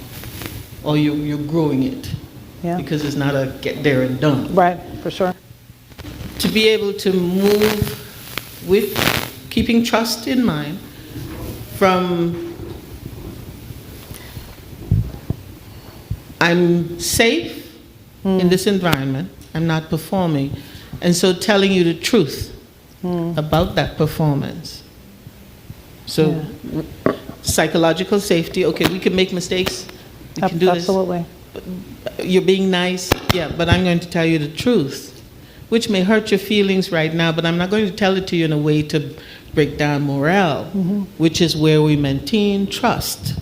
or you're growing it. Because it's not a get there and done. Right, for sure. To be able to move with keeping trust in mind from I'm safe in this environment, I'm not performing, and so telling you the truth about that performance. So psychological safety, okay, we can make mistakes, we can do this. Absolutely. You're being nice, but I'm going to tell you the truth, which may hurt your feelings right now, but I'm not going to tell it to you in a way to break down morale, which is where we maintain trust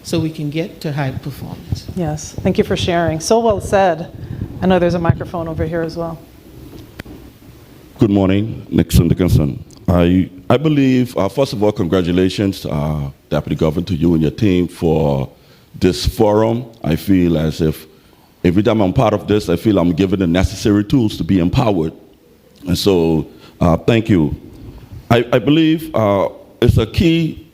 so we can get to high performance. Yes, thank you for sharing. So well said. I know there's a microphone over here as well. Good morning, Nixon Dickinson. I believe, first of all, congratulations, Deputy Governor, to you and your team for this forum. I feel as if every time I'm part of this, I feel I'm given the necessary tools to be empowered. And so, thank you. I believe it's a key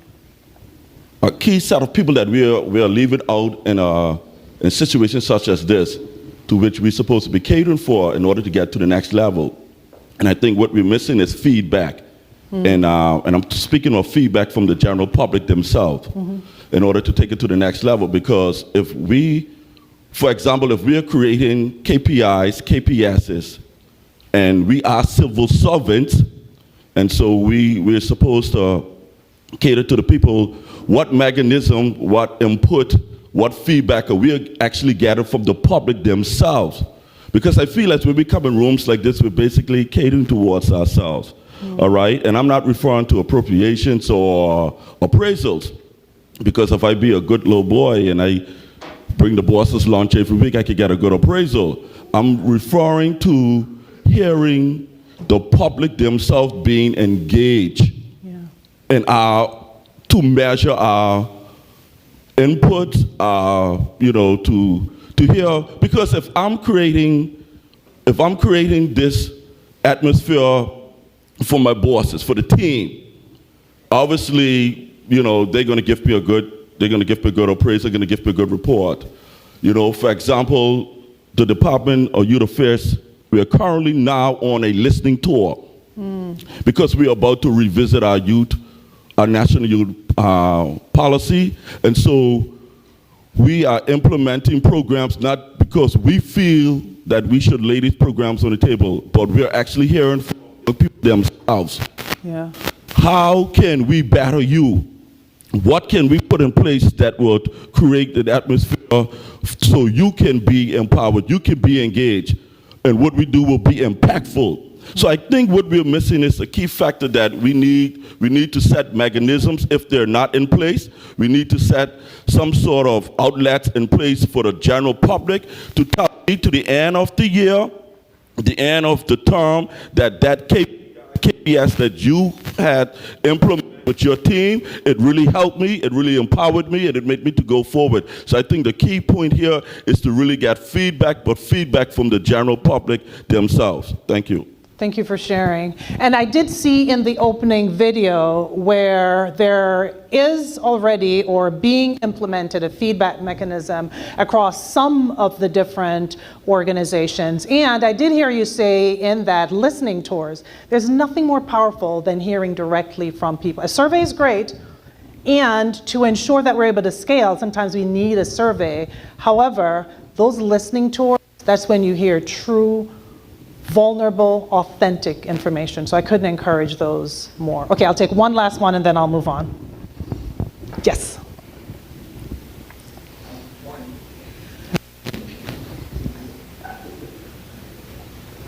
set of people that we are leaving out in situations such as this, to which we're supposed to be catering for in order to get to the next level. And I think what we're missing is feedback. And I'm speaking of feedback from the general public themselves in order to take it to the next level. Because if we, for example, if we are creating KPIs, KPSs, and we are civil servants, and so we're supposed to cater to the people, what mechanism, what input, what feedback are we actually getting from the public themselves? Because I feel as when we come in rooms like this, we're basically catering towards ourselves, all right? And I'm not referring to appropriations or appraisals, because if I be a good little boy and I bring the boss's lunch every week, I could get a good appraisal. I'm referring to hearing the public themselves being engaged in to measure our input, to hear, because if I'm creating this atmosphere for my bosses, for the team, obviously, they're going to give me a good appraisal, they're going to give me a good report. For example, the Department of Youth Affairs, we are currently now on a listening tour because we are about to revisit our national youth policy. And so we are implementing programs not because we feel that we should lay these programs on the table, but we're actually hearing from the people themselves. Yeah. How can we better you? What can we put in place that would create an atmosphere so you can be empowered, you can be engaged, and what we do will be impactful? So I think what we're missing is a key factor that we need to set mechanisms if they're not in place. We need to set some sort of outlets in place for the general public to tell me to the end of the year, the end of the term, that KPIs that you had implemented with your team, it really helped me, it really empowered me, and it made me to go forward. So I think the key point here is to really get feedback, but feedback from the general public themselves. Thank you. Thank you for sharing. And I did see in the opening video where there is already or being implemented a feedback mechanism across some of the different organizations. And I did hear you say in that listening tours, there's nothing more powerful than hearing directly from people. A survey is great, and to ensure that we're able to scale, sometimes we need a survey. However, those listening tours, that's when you hear true, vulnerable, authentic information. So I couldn't encourage those more. Okay, I'll take one last one and then I'll move on. Yes.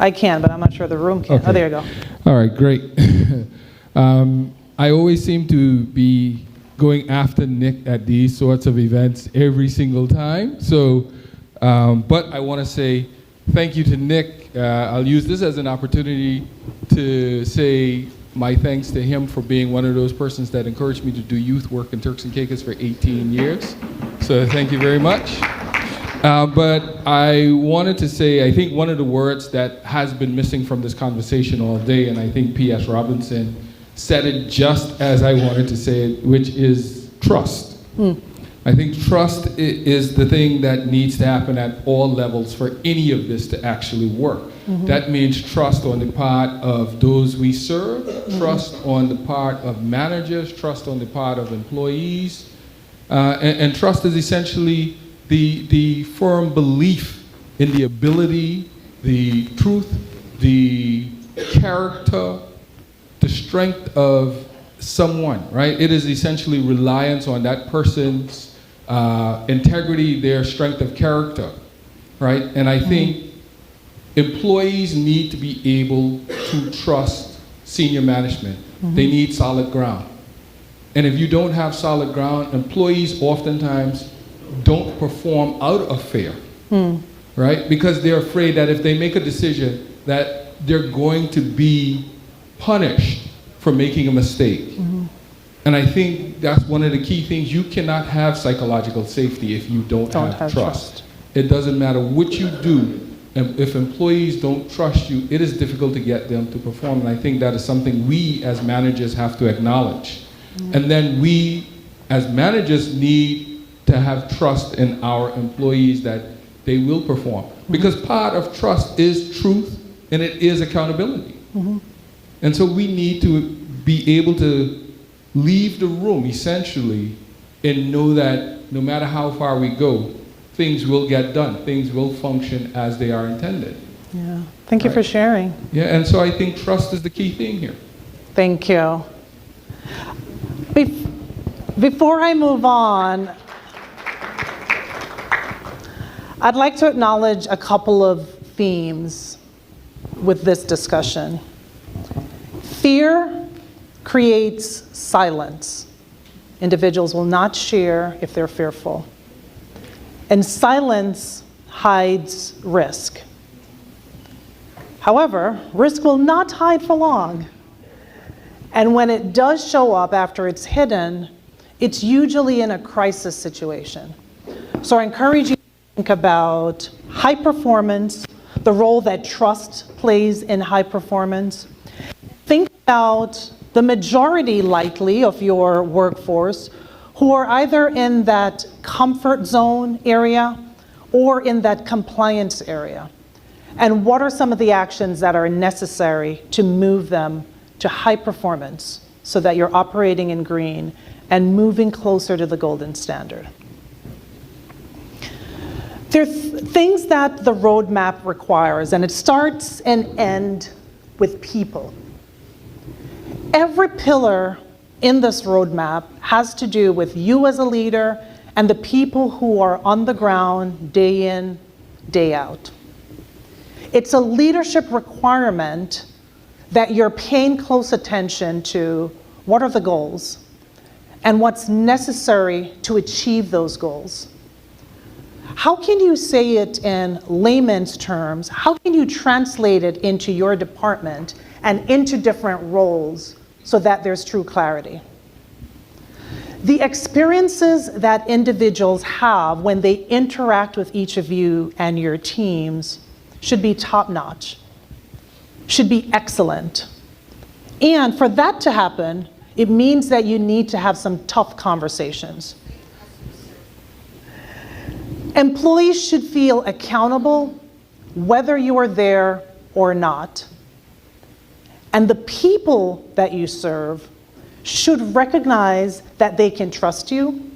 I can, but I'm not sure the room can. Okay. Oh, there you go. All right, great. I always seem to be going after Nick at these sorts of events every single time. So, but I want to say thank you to Nick. I'll use this as an opportunity to say my thanks to him for being one of those persons that encouraged me to do youth work in Turks and Caicos for 18 years. So thank you very much. But I wanted to say, I think one of the words that has been missing from this conversation all day, and I think P.S. Robinson said it just as I wanted to say it, which is trust. I think trust is the thing that needs to happen at all levels for any of this to actually work. That means trust on the part of those we serve, trust on the part of managers, trust on the part of employees, and trust is essentially the firm belief in the ability, the truth, the character, the strength of someone, right? It is essentially reliance on that person's integrity, their strength of character, right? And I think employees need to be able to trust senior management. They need solid ground. And if you don't have solid ground, employees oftentimes don't perform out of fear, right? Because they're afraid that if they make a decision that they're going to be punished for making a mistake. And I think that's one of the key things. You cannot have psychological safety if you don't have trust. It doesn't matter what you do. And if employees don't trust you, it is difficult to get them to perform. And I think that is something we as managers have to acknowledge. And then we as managers need to have trust in our employees that they will perform. Because part of trust is truth and it is accountability. And so we need to be able to leave the room, essentially, and know that no matter how far we go, things will get done. Things will function as they are intended. Yeah. Thank you for sharing. Yeah, and so I think trust is the key thing here. Thank you. Before I move on, I'd like to acknowledge a couple of themes with this discussion. Fear creates silence. Individuals will not share if they're fearful. And silence hides risk. However, risk will not hide for long. And when it does show up after it's hidden, it's usually in a crisis situation. So I encourage you to think about high performance, the role that trust plays in high performance. Think about the majority, likely, of your workforce who are either in that comfort zone area or in that compliance area. And what are some of the actions that are necessary to move them to high performance so that you're operating in green and moving closer to the golden standard. There are things that the roadmap requires, and it starts and ends with people. Every pillar in this roadmap has to do with you as a leader and the people who are on the ground day in, day out. It's a leadership requirement that you're paying close attention to what are the goals and what's necessary to achieve those goals. How can you say it in layman's terms? How can you translate it into your department and into different roles so that there's true clarity? The experiences that individuals have when they interact with each of you and your teams should be top-notch, should be excellent. And for that to happen, it means that you need to have some tough conversations. Employees should feel accountable whether you are there or not. And the people that you serve should recognize that they can trust you,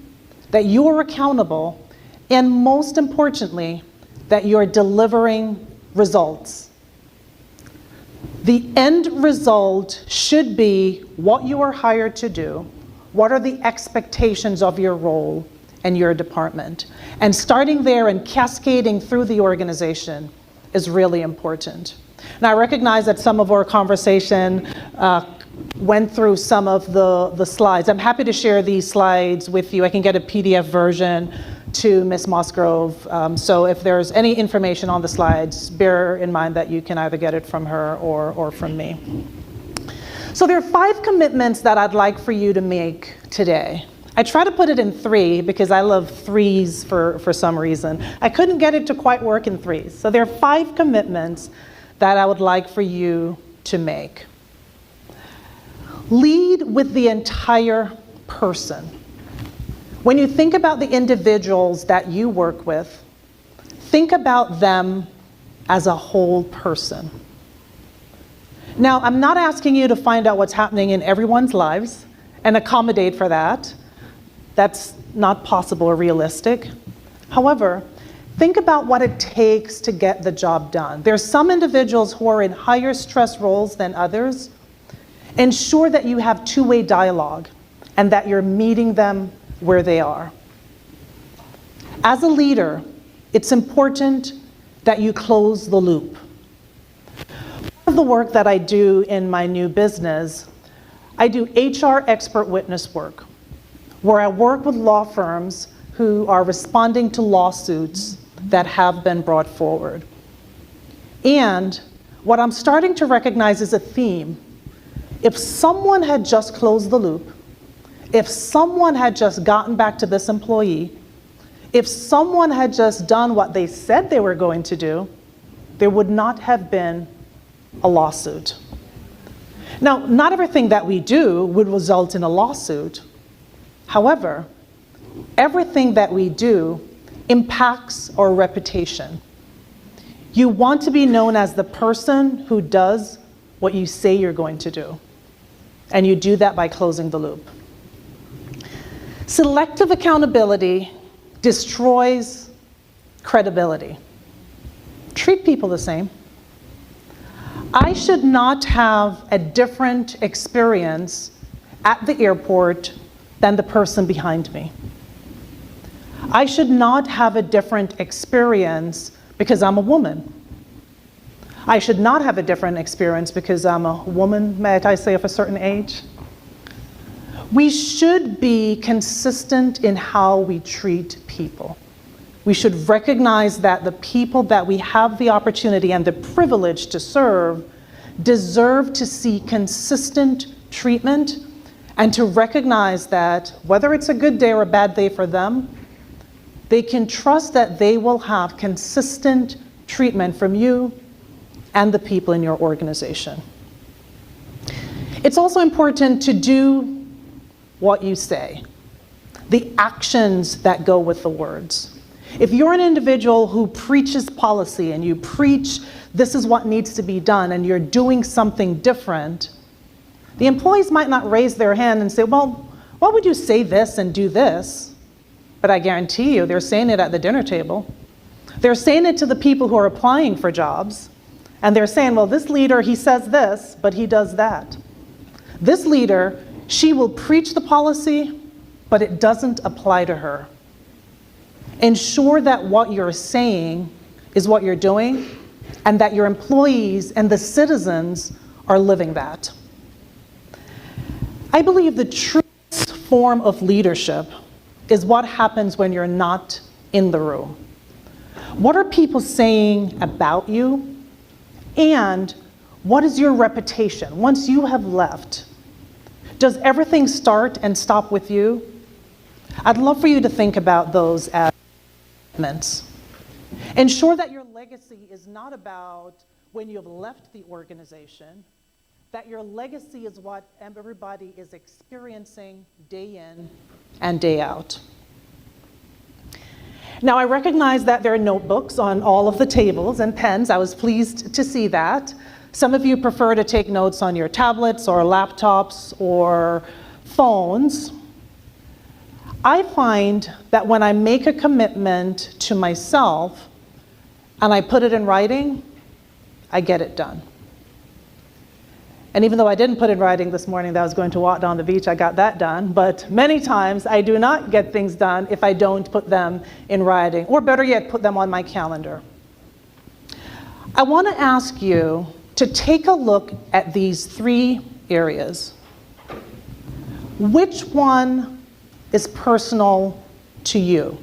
that you are accountable, and most importantly, that you're delivering results. The end result should be what you are hired to do, what are the expectations of your role and your department. And starting there and cascading through the organization is really important. Now, I recognize that some of our conversation went through some of the slides. I'm happy to share these slides with you. I can get a PDF version to Ms. Musgrove. So if there's any information on the slides, bear in mind that you can either get it from her or from me. So there are 5 commitments that I'd like for you to make today. I try to put it in 3 because I love 3s for some reason. I couldn't get it to quite work in 3s. So there are 5 commitments that I would like for you to make. Lead with the entire person. When you think about the individuals that you work with, think about them as a whole person. Now, I'm not asking you to find out what's happening in everyone's lives and accommodate for that. That's not possible or realistic. However, think about what it takes to get the job done. There's some individuals who are in higher stress roles than others. Ensure that you have two-way dialogue and that you're meeting them where they are. As a leader, it's important that you close the loop. Part of the work that I do in my new business, I do HR expert witness work, where I work with law firms who are responding to lawsuits that have been brought forward. And what I'm starting to recognize is a theme. If someone had just closed the loop, if someone had just gotten back to this employee, if someone had just done what they said they were going to do, there would not have been a lawsuit. Now, not everything that we do would result in a lawsuit. However, everything that we do impacts our reputation. You want to be known as the person who does what you say you're going to do. And you do that by closing the loop. Selective accountability destroys credibility. Treat people the same. I should not have a different experience at the airport than the person behind me. I should not have a different experience because I'm a woman. I should not have a different experience because I'm a woman, may I say, of a certain age. We should be consistent in how we treat people. We should recognize that the people that we have the opportunity and the privilege to serve deserve to see consistent treatment and to recognize that whether it's a good day or a bad day for them, they can trust that they will have consistent treatment from you and the people in your organization. It's also important to do what you say, the actions that go with the words. If you're an individual who preaches policy and you preach this is what needs to be done and you're doing something different, The employees might not raise their hand and say, well, why would you say this and do this? But I guarantee you, they're saying it at the dinner table. They're saying it to the people who are applying for jobs. And they're saying, well, this leader, he says this, but he does that. This leader, she will preach the policy, but it doesn't apply to her. Ensure that what you're saying is what you're doing, and that your employees and the citizens are living that. I believe the truest form of leadership is what happens when you're not in the room. What are people saying about you? And what is your reputation once you have left? Does everything start and stop with you? I'd love for you to think about those as commitments. Ensure that your legacy is not about when you've left the organization, that your legacy is what everybody is experiencing day in and day out. Now, I recognize that there are notebooks on all of the tables and pens. I was pleased to see that. Some of you prefer to take notes on your tablets or laptops or phones. I find that when I make a commitment to myself and I put it in writing, I get it done. And even though I didn't put in writing this morning that I was going to walk down the beach, I got that done. But many times I do not get things done if I don't put them in writing, or better yet, put them on my calendar. I want to ask you to take a look at these 3 areas. Which one is personal to you?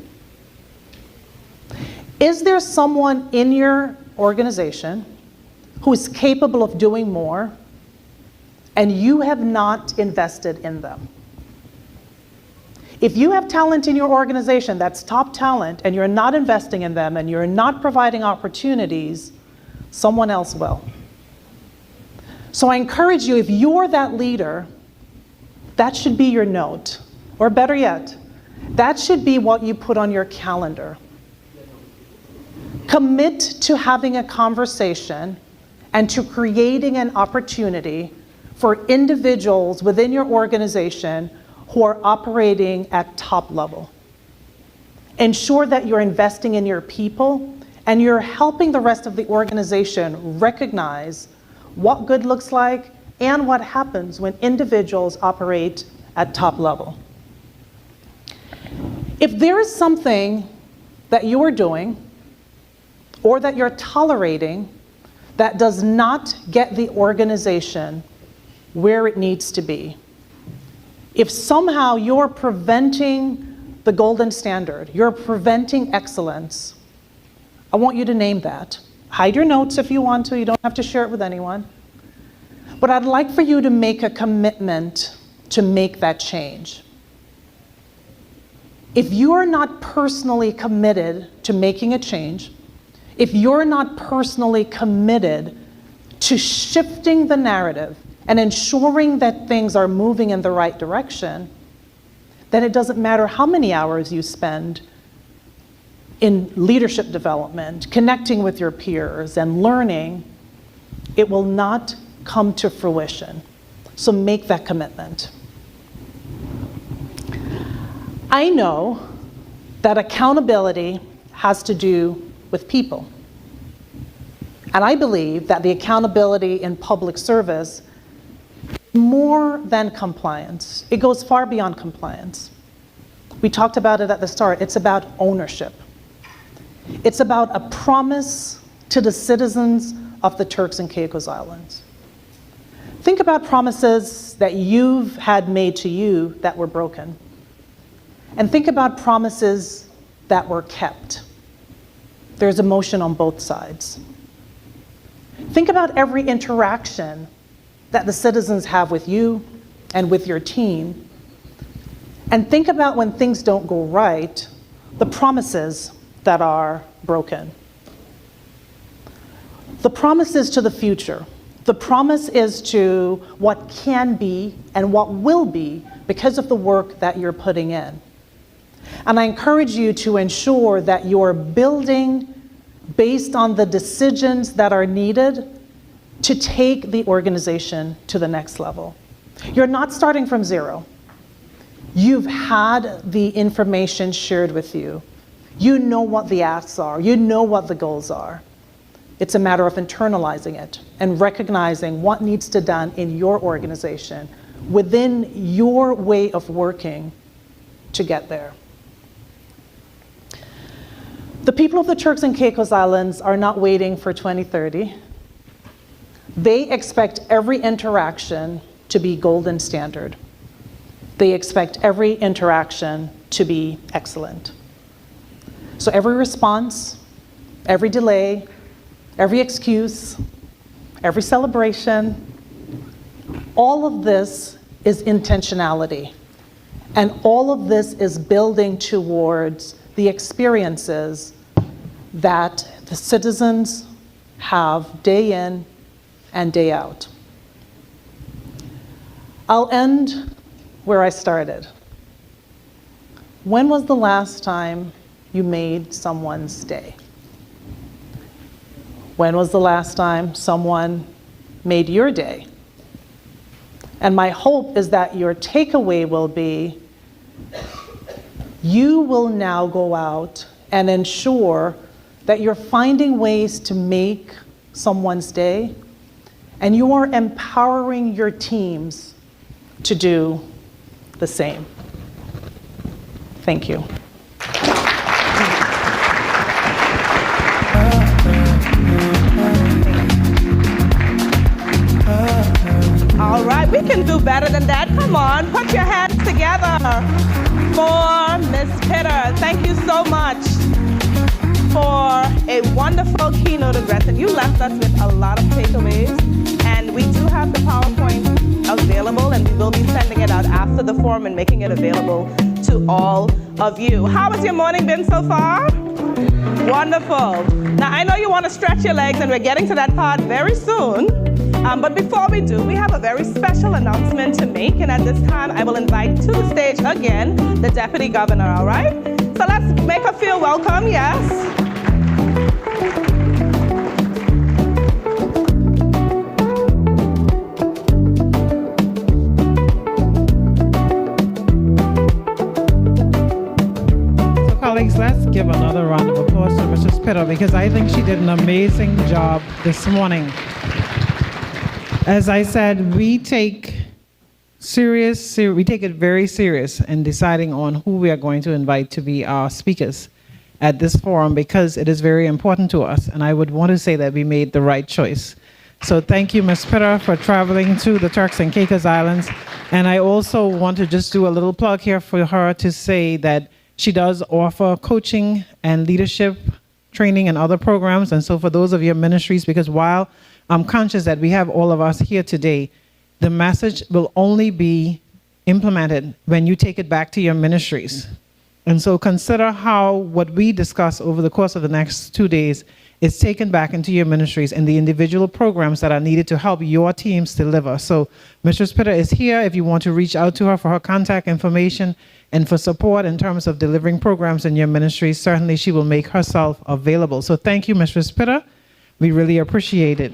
Is there someone in your organization who is capable of doing more, and you have not invested in them? If you have talent in your organization that's top talent and you're not investing in them and you're not providing opportunities, someone else will. So I encourage you, if you're that leader, that should be your note. Or better yet, that should be what you put on your calendar. Commit to having a conversation and to creating an opportunity for individuals within your organization who are operating at top level. Ensure that you're investing in your people and you're helping the rest of the organization recognize what good looks like and what happens when individuals operate at top level. If there is something that you are doing or that you're tolerating that does not get the organization where it needs to be, if somehow you're preventing the golden standard, you're preventing excellence, I want you to name that. Hide your notes if you want to, you don't have to share it with anyone. But I'd like for you to make a commitment to make that change. If you're not personally committed to making a change, if you're not personally committed to shifting the narrative and ensuring that things are moving in the right direction, then it doesn't matter how many hours you spend in leadership development, connecting with your peers and learning, it will not come to fruition. So make that commitment. I know that accountability has to do with people. And I believe that the accountability in public service is more than compliance. It goes far beyond compliance. We talked about it at the start. It's about ownership. It's about a promise to the citizens of the Turks and Caicos Islands. Think about promises that you've had made to you that were broken. And think about promises that were kept. There's emotion on both sides. Think about every interaction that the citizens have with you and with your team. And think about when things don't go right, the promises that are broken. The promise is to the future. The promise is to what can be and what will be because of the work that you're putting in. And I encourage you to ensure that you're building based on the decisions that are needed to take the organization to the next level. You're not starting from zero. You've had the information shared with you. You know what the asks are. You know what the goals are. It's a matter of internalizing it and recognizing what needs to be done in your organization, within your way of working to get there. The people of the Turks and Caicos Islands are not waiting for 2030. They expect every interaction to be golden standard. They expect every interaction to be excellent. So every response, every delay, every excuse, every celebration, all of this is intentionality. And all of this is building towards the experiences that the citizens have day in and day out. I'll end where I started. When was the last time you made someone's day? When was the last time someone made your day? And my hope is that your takeaway will be, you will now go out and ensure that you're finding ways to make someone's day, and you are empowering your teams to do the same. Thank you. All right, we can do better than that. Come on, put your hands together for Ms. Pitter. Thank you so much for a wonderful keynote address. And you left us with a lot of takeaways. And we do have the PowerPoint available, and we will be sending it out after the forum and making it available to all of you. How has your morning been so far? Wonderful. Now, I know you want to stretch your legs, and we're getting to that part very soon. But before we do, we have a very special announcement to make. And at this time, I will invite to the stage again the Deputy Governor, all right? So let's make her feel welcome, yes? Colleagues, let's give another round of applause to Mrs. Pitter, because I think she did an amazing job this morning. As I said, we take it very serious in deciding on who we are going to invite to be our speakers at this forum, because it is very important to us, and I would want to say that we made the right choice. So thank you, Ms. Pitter, for traveling to the Turks and Caicos Islands. And I also want to just do a little plug here for her to say that she does offer coaching and leadership training and other programs. And so for those of your ministries, because while I'm conscious that we have all of us here today, the message will only be implemented when you take it back to your ministries. And so consider how what we discuss over the course of the next 2 days is taken back into your ministries and the individual programs that are needed to help your teams deliver. So Mrs. Pitter is here if you want to reach out to her for her contact information and for support in terms of delivering programs in your ministries. Certainly she will make herself available. So thank you, Mrs. Pitter. We really appreciate it.